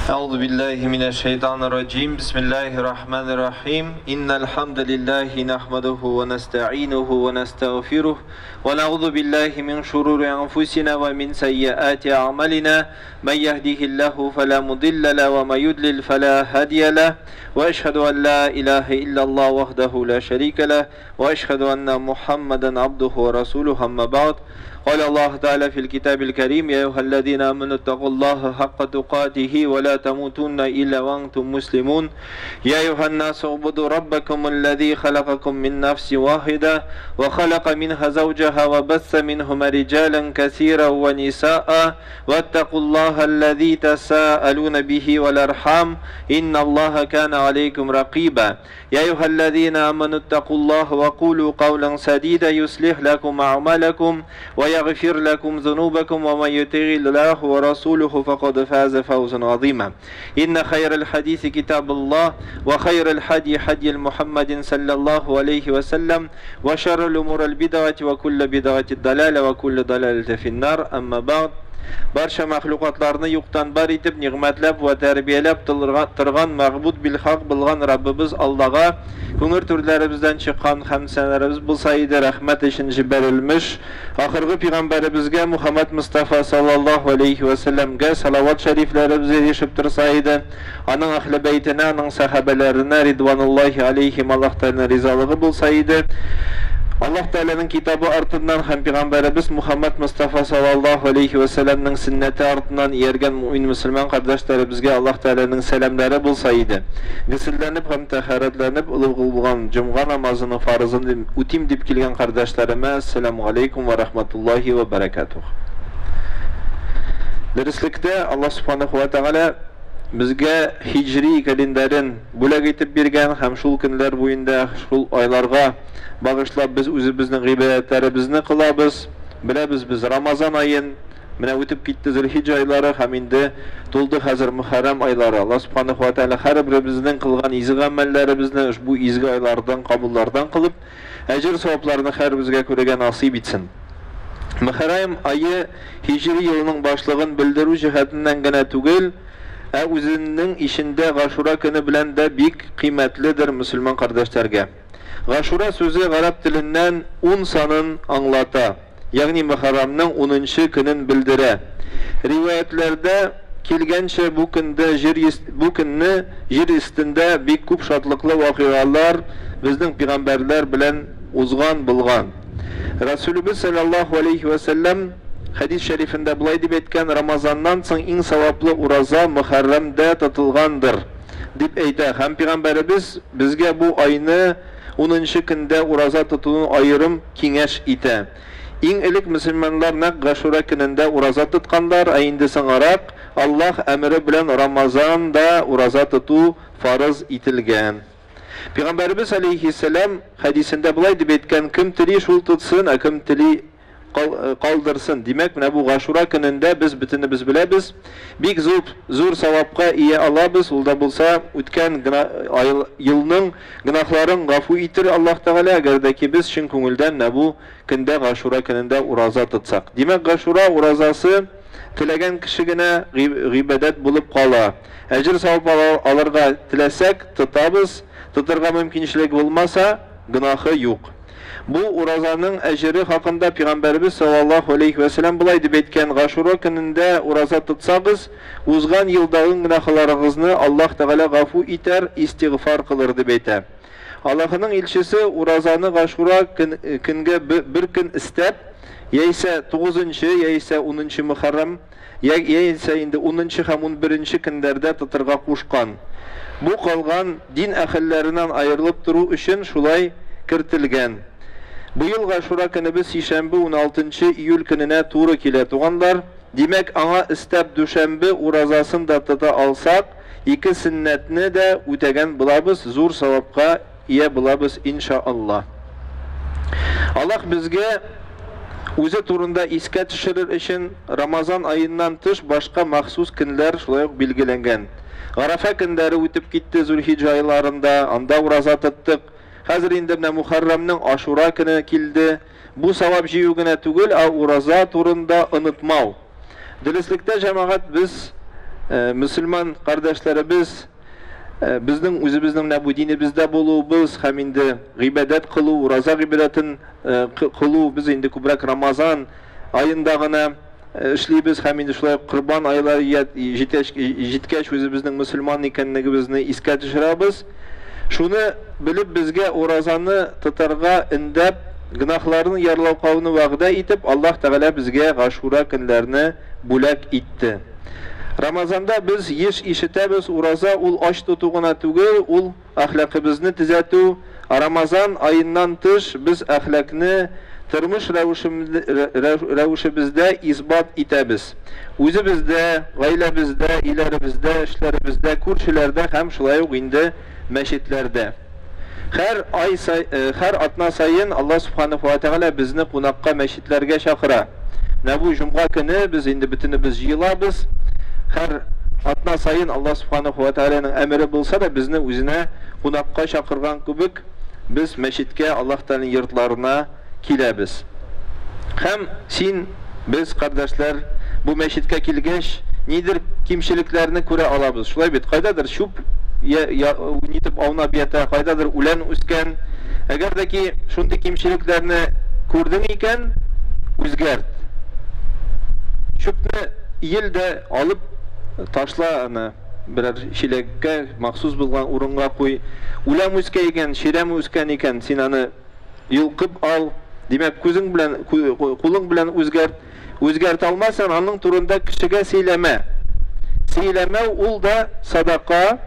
أعوذ بالله من الشيطان الرجيم بسم الله الرحمن الرحيم إن الحمد لله نحمده ونستعينه ونستغفره ونعوذ بالله من شرور أنفسنا ومن سيئات أعمالنا من يهده الله فلا مضل له ومن يضلل فلا هادي له وأشهد أن لا إله إلا الله وحده لا شريك له وأشهد أن محمدا عبده ورسوله أما بعد قال الله تعالى في الكتاب الكريم يا أيها الذين آمنوا اتقوا الله حق تقاته ولا تموتن إلا وأنتم مسلمون يا أيها الناس اعبدوا ربكم الذي خلقكم من نفس واحدة وخلق منها زوجها وبث منهما رجالا كثيرا ونساء واتقوا الله الذي تساءلون به والأرحام إن الله كان عليكم رقيبا يا أيها الذين آمنوا اتقوا الله وقولوا قولا سديدا يصلح لكم أعمالكم ويغفر لكم ذنوبكم ومن يطع الله ورسوله فقد فاز فوزا عظيما إن خير الحديث كتاب الله وخير الهدي هدي محمد صلى الله عليه وسلم وشر الأمور البدعة وكل بدعة ضلالة وكل ضلالة في النار أما بعد Барша мәхлукатларны юктан бар итеп нигъмәтләп ва тәрбияләп торган мәгъбуд бил хак булган Раббыбыз Аллага күңел түрләребездән чыккан хәмсәләребез булса иде рәхмәт өчен җибәрелмеш ахыргы пәйгамбәребезгә Мухаммад Мустафа саллаллаһу алейхи ва сәлләмгә салават шәрифләребез ирешеп торса иде аның әһле бәйтенә аның сахабаларына ридвануллаһи алейхим Аллаһ Тәгаләнең ризалыгы булса иде Аллаһ Тәгаләнең китабы артыннан һәм пәйгамбәребез Мухаммад Мустафа саллаллаһу алейхи ва сәлләмнең сөннәте артыннан ияргән муъмин мөселман кардәшләребезгә Аллаһ Тәгаләнең сәламнары булса иде. Гысылланып һәм тәһарәтләнеп улы булган җомга намазының фарызын үтим дип килгән кардәшләремә ассаламу алейкум ва рахматуллаһи ва баракатух. Дәреслектә Аллаһ Субханаһу ва Тәгалә безгә хиҗри календарен бүләк итеп биргән һәм шул көннәр буенда шул айларга багышлап без үзебезнең гыйбадәтләребезне кылабыз. Беләбез без Рамазан аен менә үтеп китте Зөлхиҗҗә айлары һәм инде тулды хәзер Мөхәррәм айлары. Аллаһ Субханаһу ва Тәгалә һәрберебезнең кылган изге гамәлләребезне бу изге айлардан кабуллардан кылып, әҗр-савапларны һәрбезгә күрергә насыйп итсен. Мөхәррәм айы хиҗри елының башлыгын белдерү җәһәтеннән генә түгел, үзенең ишендә Гашура көне белән дә бик кыйммәтледер мөселман кардәшләргә. Гашура сүзе гарәп теленнән 10 санын аңлата, ягъни Мөхәррәмнең 10нчы көнен белдерә. Риваятләрдә килгәнчә бу көнне җир өстендә бик күп шатлыклы вакыйгалар безнең пәйгамбәрләр белән узган булган. Расулыбыз саллаллаһу алейхи ва сәлләм Хадис шәрифендә булай дип әйткән, Рамазаннан соң иң саваплы ураза Мөхәррәмдә тотылгандыр дип әйтә. Һәм пәйгамбәребез безгә бу айны 10нчы көндә ураза тотуны аерым киңәш итә. Иң элек мөселманнар нәкъ Гашура көнендә ураза тоткандар, инде соңарак Аллаһ әмере белән Рамазанда ураза тоту фарыз ителгән. Пәйгамбәребез алейхиссалам хадисендә булай дип әйткән, кем тели шул тотсын, кем тели калдырсын. Димәк, менә бу Гашура көнендә без бөтенебез беләбез, бик зур савапка ия алабыз. Ул да булса үткән елның гынахларын гафу итер Аллаһ Тәгалә, әгәр дә ки без чын күңелдән менә бу көндә Гашура көнендә ураза тотсак. Димәк, Гашура уразасы теләгән кеше генә гыйбадәт булып кала. Әҗр-савап алырга теләсәк тотабыз, тотырга мөмкинлек булмаса гынахы юк. Бу уразаның әҗере хакында пәйгамбәрбез саллаллаһу алейхи ва сәлләм булай дип әйткән, Гашура көнендә ураза тотсагыз, узган елдагы гынахларыгызны Аллаһ Тәгалә гафу итәр, истигъфар кылыр дип әйтә. Аллаһның илчесе уразаны Гашура көнгә бер көн истәп, яисә 9нчы, яисә 10нчы Мөхәррәм, яисә инде 10нчы һәм 11нчы көндәрдә тотырга кушкан. Бу калган дин әһелләреннән аерылып туру өчен шулай кертелгән. Бу ел Гашура көнебез шишәмбе 16 июль көненә туры килә, туганнар. Димәк, аңа истәп дүшәмбе уразасын да тота алсак, ике сөннәтне дә үтәгән булабыз, зур савапка ия булабыз иншааллаһ. Аллаһ безгә үзе турында искә төшерер өчен Рамазан аеннан тыш башка махсус көннәр шулай ук билгеләнгән. Арафа көннәре үтеп китте Зөлхиҗҗә айларында, анда ураза тоттык. Хәзер инде менә Мөхәррәмнең Ашура көне килде. Бу савап җыю гына түгел, ураза турында онытмау. Дөреслекдә җәмәгать без мөселман кардәшләребез безнең үзебезнең бу динебездә булуыбыз һәм инде гыйбадәт кылу, ураза гыйбадәтен кылу, без инде күбрәк Рамазан аенда гына эшлибез һәм инде шулай Корбан айлары җиткәч үзебезнең мөселман икәнлегебезне искә төшерәбез. Шуны белеп безгә уразаны тотарга индәп, гынахларны ярлауны вәгъдә итеп, Аллаһ Тәгалә безгә Гашура көннәрне бүләк итте. Рамазанда без еш ишетәбез, ураза ул ач тоту гына түгел, ул әхлакыбызны төзәтү. Рамазан аеннан тыш без әхлакны тормыш рәвешебездә исбат итәбез. Үзебездә, гаиләбездә, иләребездә, эшләребездә, күршеләрдә һәм шулай ук инде мәчетләрдә. Һәр атна сайын Аллаһ Субханаһу ва Тәгалә безне кунакка мәчетләргә чакыра. Бу җомга көне без инде бөтенебез җыелабыз. Һәр атна сайын Аллаһ Субханаһу ва Тәгаләнең әмере булса да безне үзенә кунакка чакырган кебек без мәчеткә, Аллаһ Тәгаләнең йортларына киләбез. Һәм без кардәшләр бу мәчеткә килгәч, нидер кимчелекләрне күрә алабыз. Шулай бит, кайдадыр чүп нитеп аунап ята, кайдадыр үлән үскән. Әгәр дә ки шундый кимчелекләрне күрдең икән, үзгәрт. Чүпне илдә алып ташла, аны берәр чиләккә, махсус булган урынга куй. Үлән үскән икән, ширәм үскән икән, син аны йолкып ал. Димәк, күзең белән, кулың белән үзгәрт алмасаң, аның турында кешегә сөйләмә. Сөйләмәү ул да садака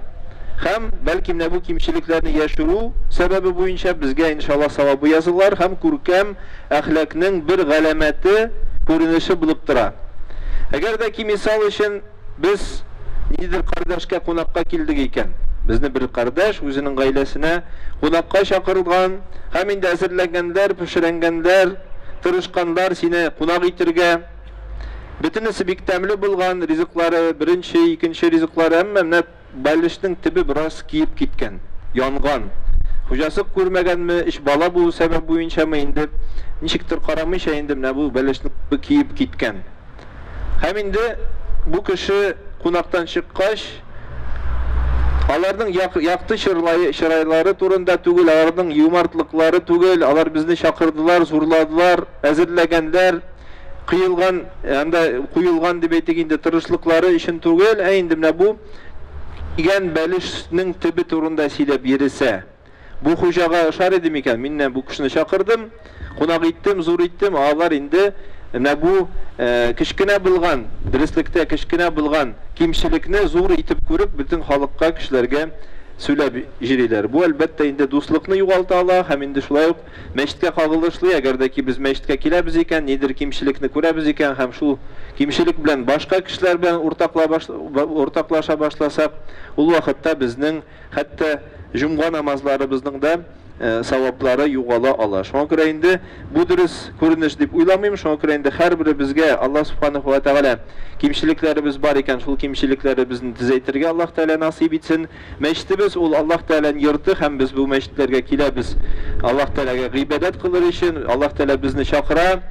һәм бәлки менә бу кимчелекләрне яшерү сәбәбе буенча безгә иншаллаһ савабы язылар һәм күркәм әхлакның бер галәмәте күренеше булып тора. Әгәр дә ки мисал өчен без нидер кардәшкә кунакка килдек икән, безне бер кардәш үзенең гаиләсенә кунакка чакырылган, һәм инде әзерләгәннәр, пешерәнгәннәр, тырышканнар сине кунак итәргә. Бөтенесе бик тәмле булган, ризыклары, беренче, икенче ризыклары, әмма менә бәлешнең төбе бераз киеп киткән, янган. Хуҗасы күрмәгәнме, иш бала бу сәбәп буенчамы инде ничектер карамыйча инде менә бу бәлешнең киеп киткән. Һәм инде бу кеше кунактан чыккач, аларның якты чырайлары турында түгел, аларның юмартлыклары түгел, алар безне чакырдылар, зурладылар, әзерләгәннәр, куелган дип әйтик инде тырышлыклары өчен түгел, инде менә бу игән бәлешнең төбе турында сөйләп йөрсә, бу хуҗага ошар иде микән? Мин бу кешене чакырдым, кунак иттем, зур иттем, алар инде менә бу кичкенә булган, дөрестлектә кичкенә булган кимчелекне зур итеп күреп, бөтен халыкка, кешеләргә сөйләп йөриләр. Бу әлбәттә инде дуслыкны югалта ала һәм инде шулай ук мәчеткә кагылышлы. Әгәр дә ки без мәчеткә киләбез икән, нидер кимчелекне күрәбез икән һәм шул кимчелек белән башка кешеләр белән уртаклаша башласак, ул вакытта безнең хәтта җомга намазларыбызның да саваплары югала ала. Шуңа күрә инде бу дөрес күренеш дип уйламыйм. Шуңа күрә инде һәрбер безгә Аллаһ Субханаһу ва Тәгалә кимчелекләребез бар икән, шул кимчелекләребезне төзәйтергә Аллаһ Тәгалә насыйп итсен. Мәчетебез ул Аллаһ Тәгаләнең йорты һәм без бу мәчетләргә киләбез. Аллаһ Тәгаләгә гыйбадәт кылыр өчен, Аллаһ Тәгалә безне чакыра.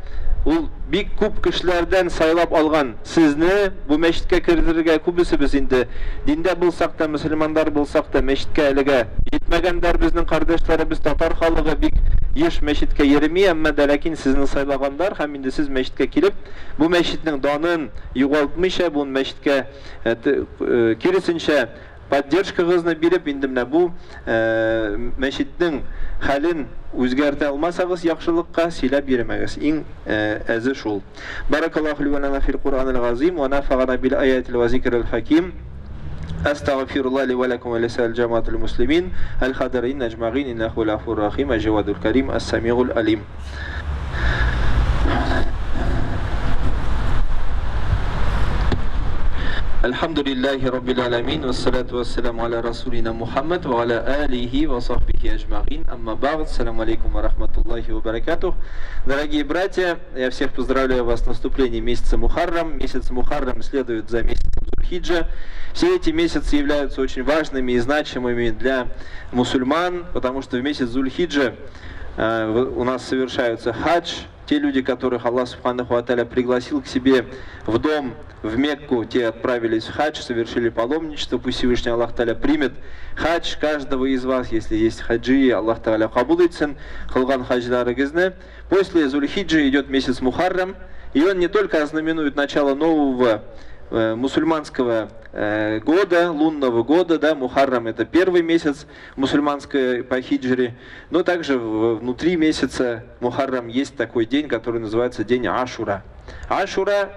Ул бик күп кешеләрдән сайлап алган сезне бу мәчеткә кертергә. Күбесе без инде диндә булсак та, мөселманнар булсак та, мәчеткә әлегә җитмәгәннәр безнең кардәшләребез, татар халыгы бик еш мәчеткә йөрми, әмма дә ләкин сезне сайлаганнар һәм инде сез мәчеткә килеп, бу мәчетнең данын югалтмыйча, бу мәчеткә киресенчә поддержкагызны биреп, инде менә бу мәчетнең хәлен үзгәртә алмасагыз, яхшылыкка сөйләп йөрмәгез. Иң әзе шул. Баракаллаху ли ва лана фил Кур'анил газим ва нафагана бил аятил ва зикрил хаким. Астагфируллах ли ва лакум ва лисаил джамаатил муслимин аль-хадарин аджмагин иннаху лафур рахим ажвадул карим ас-самиул алим. Alhamdulillahi Rabbil Alamin, wassalatu wassalamu ala Rasulina Muhammad wa ala alihi wa sahbihi ajma'in. Амма бa'д, ассаламу алейкум ва рахматуллахи ва баракатух. Дорогие братья, я всех поздравляю вас с наступлением месяца Мухаррам. Месяц Мухаррам следует за месяцем Зуль-Хиджа. Все эти месяцы являются очень важными и значимыми для мусульман, потому что в месяц Зуль-Хиджа у нас совершаются хадж, те люди, которых Аллах Субханаху ва Тааля пригласил к себе в дом, в Мекку, те отправились в хадж, совершили паломничество, пусть Всевышний Аллах Тааля примет хадж каждого из вас, если есть хаджи, Аллах Тааля кабул етсін, қылған хадждарыңызны. После Зуль-Хиджи идет месяц Мухаррам, и он не только ознаменует начало нового мусульманского года, лунного года, да, Мухаррам это первый месяц мусульманской по хиджре, но также внутри месяца Мухаррам есть такой день, который называется день Ашура. Ашура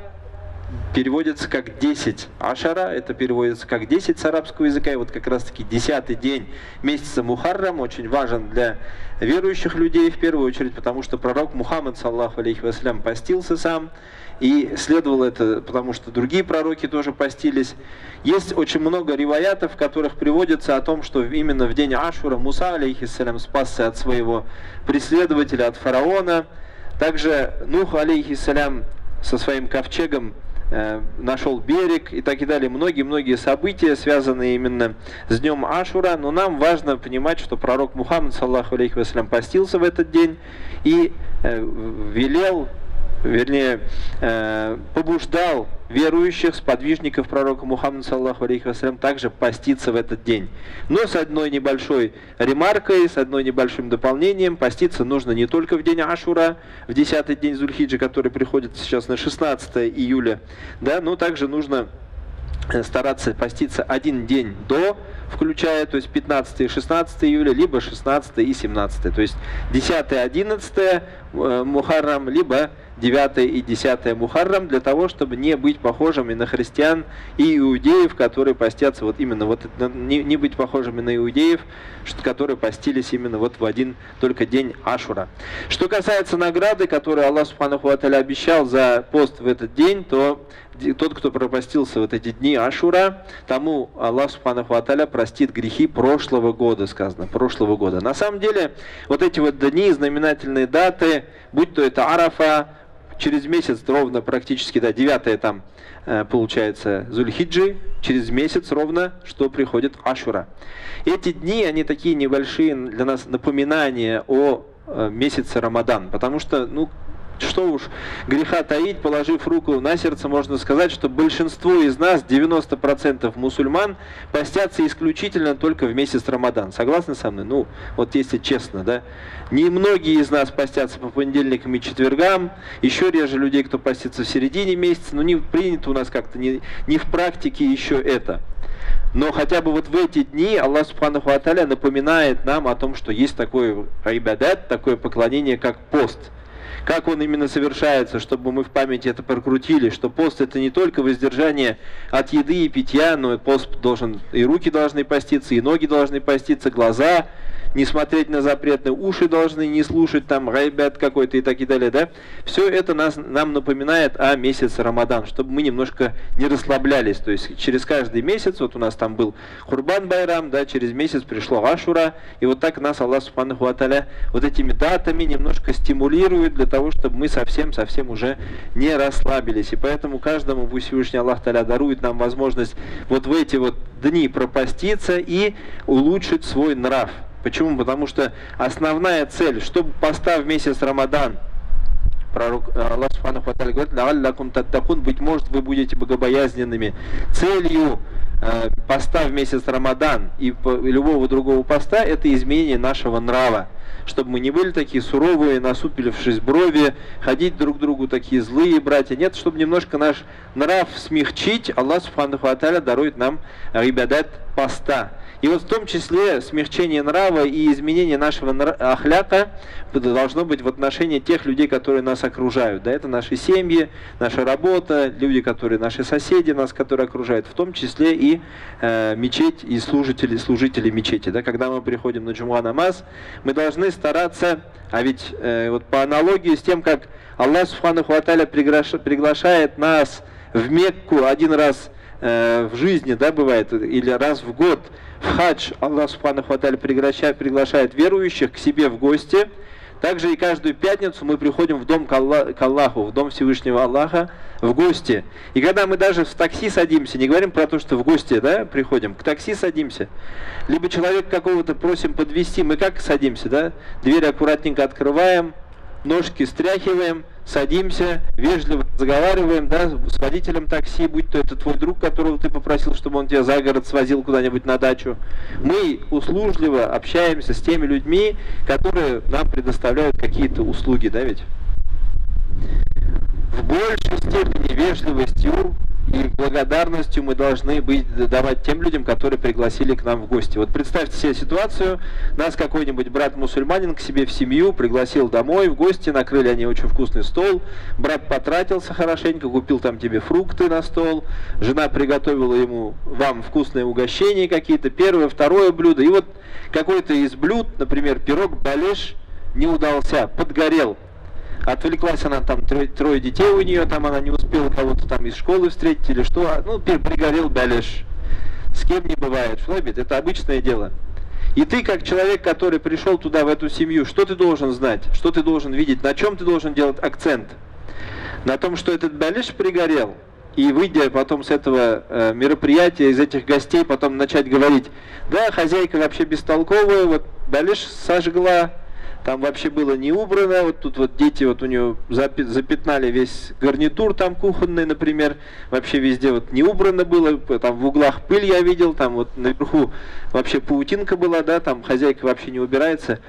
переводится как 10. Ашара это переводится как 10 с арабского языка, и вот как раз таки 10-й день месяца Мухаррам очень важен для верующих людей в первую очередь, потому что пророк Мухаммад, саллаху алейхи вассалям, постился сам, и следовало это, потому что другие пророки тоже постились. Есть очень много риваятов, в которых приводится о том, что именно в день Ашура Муса, алейхиссалям, спасся от своего преследователя, от фараона. Также Нух, алейхиссалям, со своим ковчегом нашел берег и так и далее. Многие-многие события, связанные именно с днем Ашура. Но нам важно понимать, что пророк Мухаммад, саллаху алейхи вассалям, постился в этот день и велел, вернее, побуждал верующих, сподвижников пророка Мухаммада, саллаху алейхи вассалям, также поститься в этот день. Но с одной небольшой ремаркой, с одной небольшим дополнением: поститься нужно не только в день Ашура, в 10-й день Зуль-Хиджи, который приходится сейчас на 16 июля, да, но также нужно стараться поститься один день до, включая, то есть 15 и 16 июля, либо 16 и 17, то есть 10 и 11 Мухаррам, либо 9 и 10 Мухаррам, для того, чтобы не быть похожими на христиан и иудеев, которые постятся вот именно, вот, не быть похожими на иудеев, которые постились именно вот в один только день Ашура. Что касается награды, которую Аллах Субханаху ва Тааля обещал за пост в этот день, то тот, кто пропастился в эти дни Ашура, тому Аллах Субханаху ва Тааля простит грехи прошлого года, сказано, прошлого года. На самом деле, вот эти вот дни, знаменательные даты, будь то это Арафа, через месяц ровно практически, да, 9 там получается Зуль-Хиджи, через месяц ровно, что приходит Ашура. Эти дни, они такие небольшие для нас напоминания о месяце Рамадан, потому что, ну, что уж греха таить, положив руку на сердце, можно сказать, что большинство из нас, 90% мусульман, постятся исключительно только в месяц Рамадан. Согласны со мной? Ну, вот если честно, да. Немногие из нас постятся по понедельникам и четвергам, еще реже людей, кто постится в середине месяца, но не принято у нас как-то, не в практике еще это. Но хотя бы вот в эти дни Аллах Субханаху ва Тааля напоминает нам о том, что есть такое айбадат, такое поклонение, как пост. Как он именно совершается, чтобы мы в памяти это прокрутили, что пост это не только воздержание от еды и питья, но пост должен, и руки должны поститься, и ноги должны поститься, глаза не смотреть на запретные, уши должны не слушать там гайбят какой-то и так и далее, да? Все это нам напоминает о месяце Рамадан, чтобы мы немножко не расслаблялись, то есть через каждый месяц, вот у нас там был Курбан Байрам, да, через месяц пришло Ашура, и вот так нас Аллах Субханаху ва Тааля вот этими датами немножко стимулирует для того, чтобы мы совсем уже не расслабились, и поэтому каждому пусть Всевышний Аллах Тааля дарует нам возможность вот в эти вот дни пропаститься и улучшить свой нрав. Почему? Потому что основная цель, чтобы поста в месяц Рамадан, пророк Аллах Субханаху ва Тааля говорит: «Лааллякум таттакун», быть может, вы будете богобоязненными. Целью поста в месяц Рамадан и любого другого поста — это изменение нашего нрава. Чтобы мы не были такие суровые, насупилившись брови, ходить друг к другу такие злые братья. Нет, чтобы немножко наш нрав смягчить, Аллах Субханаху ва Тааля дарует нам ибадат поста. И вот в том числе смягчение нрава и изменение нашего ахляка должно быть в отношении тех людей, которые нас окружают. Да, это наши семьи, наша работа, люди, которые наши соседи, нас, которые окружают, в том числе и мечеть, и служители мечети. Да, когда мы приходим на джумуа намаз, мы должны стараться, а ведь вот по аналогии с тем, как Аллах Субханаху ва Тааля приглашает нас в Мекку один раз в жизни, да, бывает, или раз в год, в хадж, Аллах Субханаху ва Тааля приглашает верующих к себе в гости. Также и каждую пятницу мы приходим в дом к Аллаху, в дом Всевышнего Аллаха, в гости. И когда мы даже в такси садимся, не говорим про то, что в гости, да, приходим, к такси садимся, либо человека какого-то просим подвезти, мы как садимся, да, дверь аккуратненько открываем, ножки стряхиваем, садимся, вежливо разговариваем, да, с водителем такси, будь то это твой друг, которого ты попросил, чтобы он тебя за город свозил куда-нибудь на дачу. Мы услужливо общаемся с теми людьми, которые нам предоставляют какие-то услуги, да ведь? В большей степени вежливостью и благодарностью мы должны давать тем людям, которые пригласили к нам в гости. Вот представьте себе ситуацию, нас какой-нибудь брат-мусульманин к себе в семью пригласил домой в гости, накрыли они очень вкусный стол, брат потратился хорошенько, купил там тебе фрукты на стол, жена приготовила вам вкусные угощения какие-то, первое, второе блюдо, и вот какой-то из блюд, например, пирог балеш, не удался, подгорел. Отвлеклась она, там трое детей у нее, там она не успела кого-то там из школы встретить или что, ну, пригорел балеш. С кем не бывает, шлобит, это обычное дело. И ты, как человек, который пришел туда, в эту семью, что ты должен знать, что ты должен видеть, на чем ты должен делать акцент? На том, что этот балеш пригорел, и выйдя потом с этого мероприятия, из этих гостей, потом начать говорить, да, хозяйка вообще бестолковая, вот балеш сожгла, там вообще было не убрано, вот тут вот дети вот у нее запятнали весь гарнитур там кухонный, например, вообще везде вот не убрано было, там в углах пыль я видел, там вот наверху вообще паутинка была, да, там хозяйка вообще не убирается.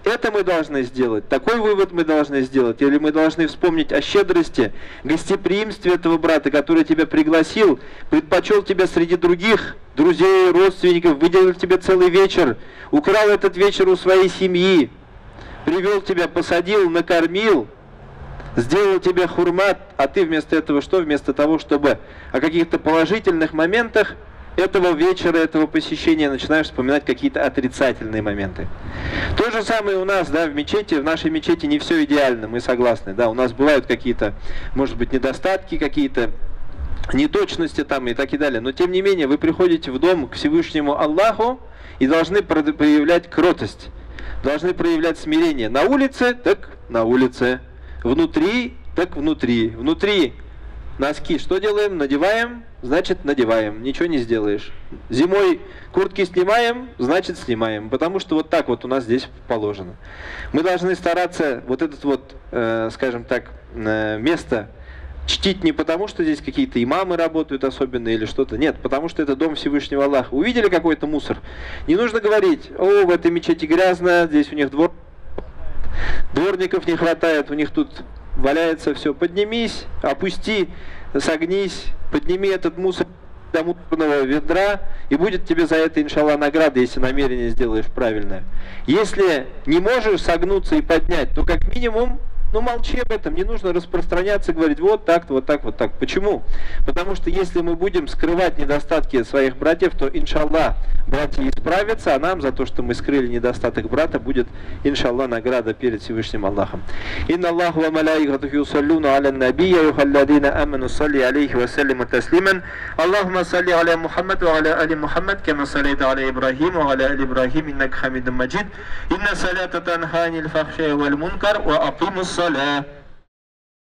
Это мы должны сделать, такой вывод мы должны сделать, или мы должны вспомнить о щедрости, гостеприимстве этого брата, который тебя пригласил, предпочел тебя среди других друзей, родственников, выделил тебе целый вечер, украл этот вечер у своей семьи, привел тебя, посадил, накормил, сделал тебе хурмат, а ты вместо этого что? Вместо того, чтобы о каких-то положительных моментах этого вечера, этого посещения начинаешь вспоминать какие-то отрицательные моменты. То же самое у нас, да, в мечети, в нашей мечети не все идеально, мы согласны, да, у нас бывают какие-то, может быть, недостатки, какие-то неточности там и так и далее, но тем не менее вы приходите в дом к Всевышнему Аллаху и должны проявлять кротость. Должны проявлять смирение. На улице, так на улице. Внутри, так внутри. Внутри носки что делаем? Надеваем, значит надеваем. Ничего не сделаешь. Зимой куртки снимаем, значит снимаем. Потому что вот так вот у нас здесь положено. Мы должны стараться вот этот вот, скажем так, место чтить не потому, что здесь какие-то имамы работают особенно или что-то. Нет, потому что это дом Всевышнего Аллаха. Увидели какой-то мусор? Не нужно говорить, о, в этой мечети грязно, здесь у них дворников не хватает, у них тут валяется все. Поднимись, опусти, согнись, подними этот мусор до мусорного ведра, и будет тебе за это, иншаллах, награда, если намерение сделаешь правильное. Если не можешь согнуться и поднять, то как минимум, ну молчи об этом, не нужно распространяться и говорить вот так, вот так, вот так. Почему? Потому что если мы будем скрывать недостатки своих братьев, то, иншаллах, братья исправятся, а нам за то, что мы скрыли недостаток брата, будет, иншаллах, награда перед Всевышним Аллахом. Инна Аллаху ва малаикатуху юсаллюна аля набия юхалладина аману салли алейхи ва саллиму таслиман. Аллахума салли аля Мухаммад ва аля али Мухаммад, кама саллайта аля Ибрахим ва аля али Ибрахим, иннака хамидум маджид. Инна салята танха анил фахшай валь мункар ва акимус саля.